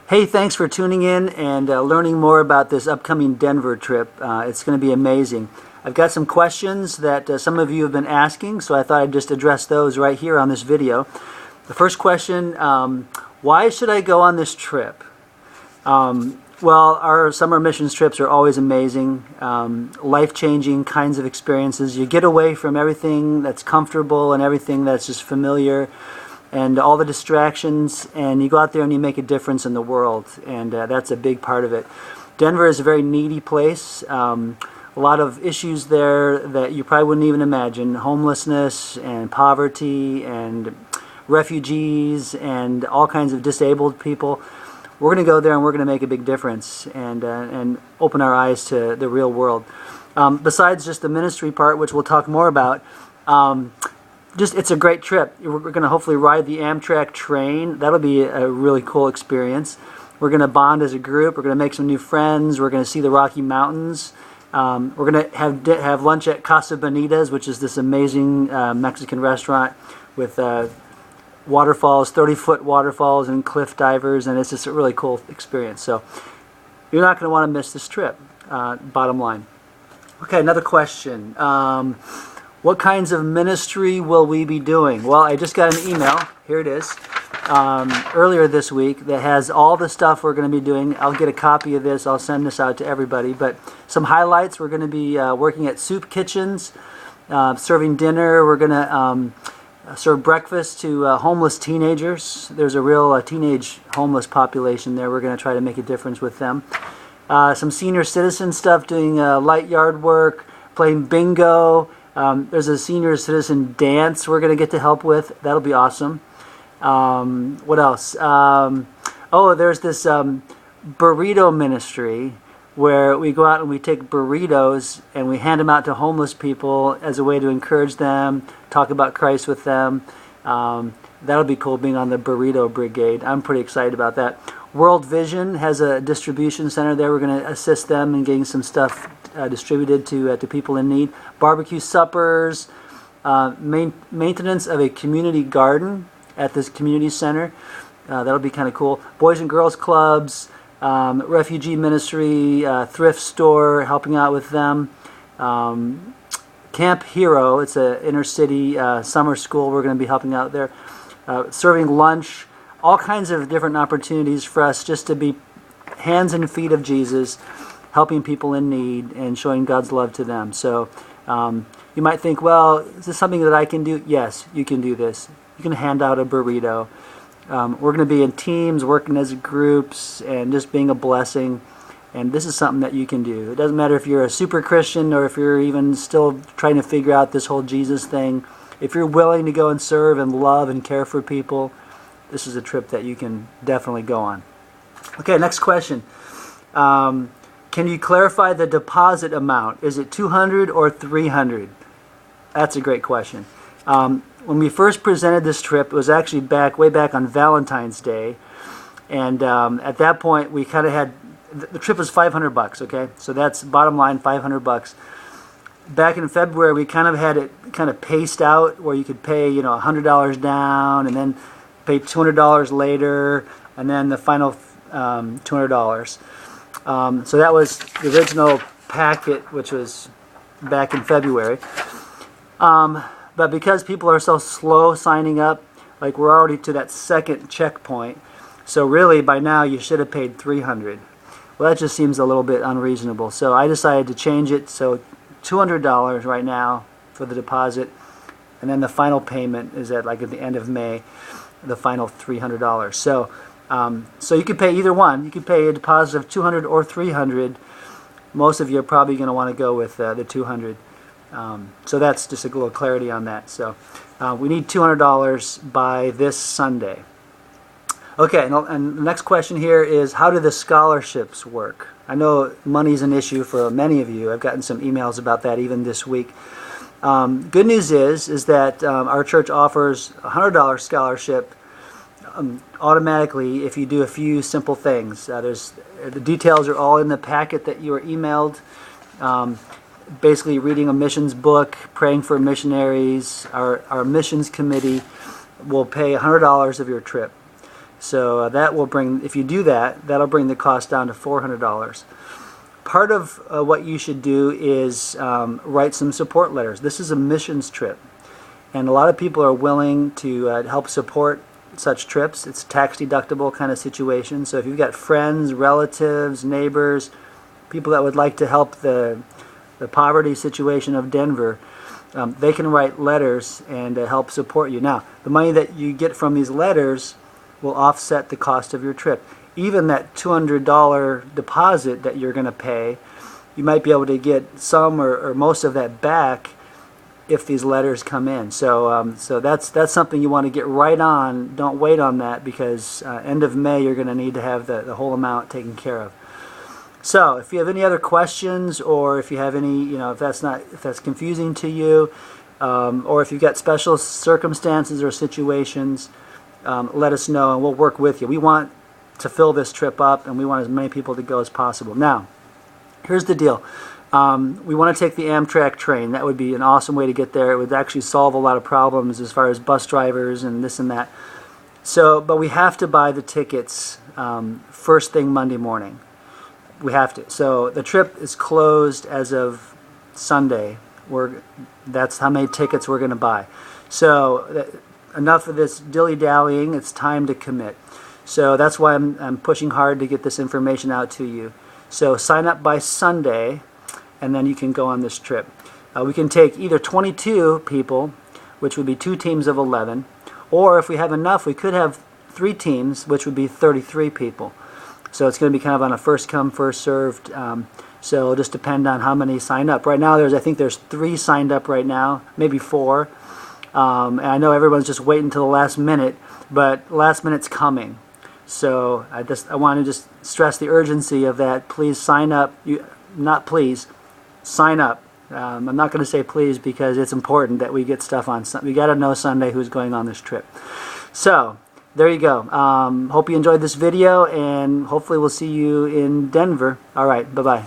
Hey, thanks for tuning in and learning more about this upcoming Denver trip. It's going to be amazing. I've got some questions that some of you have been asking, so I thought I'd just address those right here on this video. The first question, why should I go on this trip? Well, our summer missions trips are always amazing, life-changing kinds of experiences. You get away from everything that's comfortable and everything that's just familiar, and all the distractions, and you go out there and you make a difference in the world, and that's a big part of it. Denver is a very needy place. A lot of issues there that you probably wouldn't even imagine. Homelessness and poverty and refugees and all kinds of disabled people. We're going to go there and we're going to make a big difference and open our eyes to the real world. Besides just the ministry part, which we'll talk more about, it's a great trip. We're going to hopefully ride the Amtrak train. That'll be a really cool experience. We're going to bond as a group. We're going to make some new friends. We're going to see the Rocky Mountains. We're going to have lunch at Casa Bonitas, which is this amazing Mexican restaurant with waterfalls, 30-foot waterfalls and cliff divers, and it's just a really cool experience. So you're not going to want to miss this trip, bottom line. Okay, another question. What kinds of ministry will we be doing? Well, I just got an email, here it is, earlier this week that has all the stuff we're going to be doing. I'll get a copy of this, I'll send this out to everybody, but some highlights: we're going to be working at soup kitchens, serving dinner. We're going to serve breakfast to homeless teenagers. There's a real teenage homeless population there. We're going to try to make a difference with them. Some senior citizen stuff, doing light yard work, playing bingo. There's a senior citizen dance we're going to get to help with. That'll be awesome. What else? There's this burrito ministry where we go out and we take burritos and we hand them out to homeless people as a way to encourage them, talk about Christ with them. That'll be cool, being on the burrito brigade. I'm pretty excited about that. World Vision has a distribution center there. We're going to assist them in getting some stuff distributed to people in need. Barbecue suppers, maintenance of a community garden at this community center. That'll be kind of cool. Boys and Girls Clubs, refugee ministry, thrift store, helping out with them. Camp Hero, it's an inner city summer school. We're going to be helping out there. Serving lunch, all kinds of different opportunities for us just to be hands and feet of Jesus, helping people in need and showing God's love to them. So you might think, well, is this something that I can do? Yes, you can do this. You can hand out a burrito. We're going to be in teams, working as groups, and just being a blessing. And this is something that you can do. It doesn't matter if you're a super Christian or if you're even still trying to figure out this whole Jesus thing. If you're willing to go and serve and love and care for people, this is a trip that you can definitely go on. Okay, next question. Can you clarify the deposit amount? Is it $200 or $300? That's a great question. When we first presented this trip, it was actually way back on Valentine's Day, and at that point we kind of had the trip was $500. Okay, so that's bottom line, $500. Back in February, we kind of had it kind of paced out where you could pay $100 down, and then pay $200 later, and then the final $200. So that was the original packet, which was back in February. But because people are so slow signing up, like we're already to that second checkpoint, so really by now you should have paid $300. Well, that just seems a little bit unreasonable. So I decided to change it, so $200 right now for the deposit, and then the final payment is at the end of May, the final $300. So you could pay either one. You could pay a deposit of $200 or $300. Most of you are probably going to want to go with the $200. So that's just a little clarity on that. So we need $200 by this Sunday. Okay, and the next question here is, how do the scholarships work? I know money's an issue for many of you. I've gotten some emails about that even this week. Good news is that our church offers a $100 scholarship automatically if you do a few simple things. The details are all in the packet that you were emailed. Basically reading a missions book, praying for missionaries. Our missions committee will pay $100 of your trip. So that will bring, if you do that, that'll bring the cost down to $400. Part of what you should do is write some support letters. This is a missions trip, and a lot of people are willing to help support such trips. It's a tax deductible kind of situation. So if you've got friends, relatives, neighbors, people that would like to help the poverty situation of Denver, they can write letters and help support you. Now, the money that you get from these letters will offset the cost of your trip. Even that $200 deposit that you're going to pay, you might be able to get some or most of that back if these letters come in. So that's something you want to get right on. Don't wait on that, because end of May you're going to need to have the whole amount taken care of. So if you have any other questions, or if you have any, if that's confusing to you, or if you've got special circumstances or situations, let us know and we'll work with you. We want to fill this trip up, and we want as many people to go as possible. Now, here's the deal. We want to take the Amtrak train. That would be an awesome way to get there. It would actually solve a lot of problems as far as bus drivers and this and that. So, but we have to buy the tickets first thing Monday morning. We have to. So the trip is closed as of Sunday. That's how many tickets we're going to buy. So enough of this dilly-dallying. It's time to commit. So that's why I'm pushing hard to get this information out to you. So sign up by Sunday, and then you can go on this trip. We can take either 22 people, which would be 2 teams of 11, or if we have enough, we could have 3 teams, which would be 33 people. So it's going to be kind of on a first come, first served. So it'll just depend on how many sign up. Right now, I think there's 3 signed up right now, maybe 4. And I know everyone's just waiting until the last minute, but last minute's coming. So I want to just stress the urgency of that. Please sign up. Not please, sign up. I'm not going to say please, because it's important that we get stuff on. We got to know Sunday who's going on this trip. So there you go. Hope you enjoyed this video, and hopefully we'll see you in Denver. All right, bye-bye.